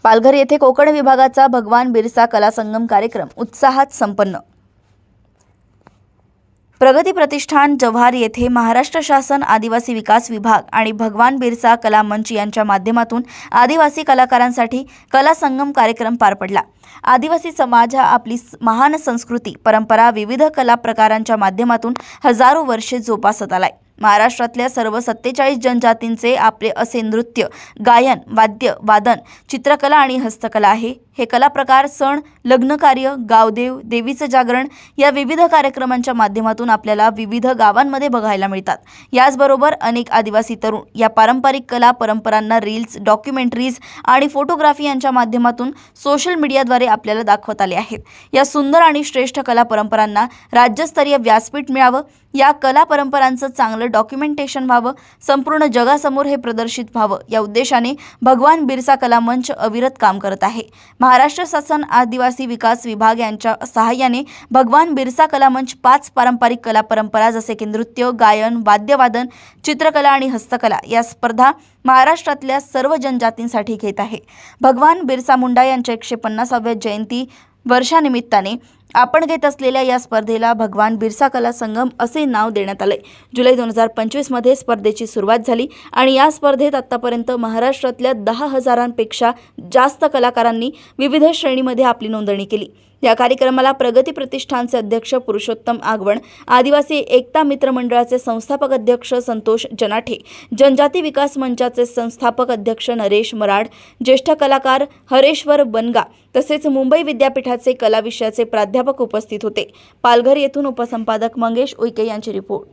पालघर येथे कोकण विभागाचा भगवान बिरसा कला संगम कार्यक्रम उत्साहात संपन्न। प्रगती प्रतिष्ठान जव्हार येथे महाराष्ट्र शासन आदिवासी विकास विभाग आणि भगवान बिरसा कला मंच यांच्या माध्यमातून आदिवासी कलाकारांसाठी कला संगम कार्यक्रम पार पडला। आदिवासी समाज हा आपली महान संस्कृती, परंपरा, विविध कला प्रकारांच्या माध्यमातून हजारो वर्षे जोपासत आलाय। महाराष्ट्रातल्या सर्व 47 जनजातींचे आपले असे नृत्य, गायन, वाद्य, वादन, चित्रकला आणि हस्तकला आहे। हे कला प्रकार सण, लग्न कार्य, गावदेव, देवीचं जागरण या विविध कार्यक्रमांच्या माध्यमातून आपल्याला विविध गावांमध्ये बघायला मिळतात। याचबरोबर अनेक आदिवासी तरुण या पारंपरिक कला परंपरांना रील्स, डॉक्युमेंटरीज आणि फोटोग्राफी यांच्या माध्यमातून सोशल मीडियाद्वारे आपल्याला दाखवत आले आहेत। या सुंदर आणि श्रेष्ठ कला परंपरांना राज्यस्तरीय व्यासपीठ मिळावं, या कला परंपरांचं चांगलं डॉक्युमेंटेशन व्हावं, संपूर्ण जगासमोर हे प्रदर्शित व्हावं या उद्देशाने भगवान बिरसा कला मंच अविरत काम करत आहे। महाराष्ट्र शासन आदिवासी विकास विभाग यांच्या सहाय्याने भगवान बिरसा कला मंच 5 पारंपरिक कला परंपरा जसे की नृत्य, गायन, वाद्यवादन, चित्रकला आणि हस्तकला या स्पर्धा महाराष्ट्रातल्या सर्व जनजातींसाठी घेत आहे। भगवान बिरसा मुंडा यांच्या 150व्या जयंती वर्षानिमित्ताने आपण घेत असलेल्या या स्पर्धेला भगवान बिरसा कला संगम असे नाव देण्यात आले। जुलै 2025 मध्ये स्पर्धेची सुरुवात झाली आणि या स्पर्धेत आतापर्यंत महाराष्ट्रातल्या 10,000पेक्षा जास्त कलाकारांनी विविध श्रेणीमध्ये आपली नोंदणी केली। या कार्यक्रमाला प्रगती प्रतिष्ठानचे अध्यक्ष पुरुषोत्तम आगवण, आदिवासी एकता मित्र मंडळाचे संस्थापक अध्यक्ष संतोष जनाठे, जनजाती विकास मंचाचे संस्थापक अध्यक्ष नरेश मराड, ज्येष्ठ कलाकार हरेश्वर बनगा तसेच मुंबई विद्यापीठाचे कला विषयाचे प्राध्यापक उपस्थित होते। पालघर येथून उपसंपादक मंगेश उईके यांची रिपोर्ट।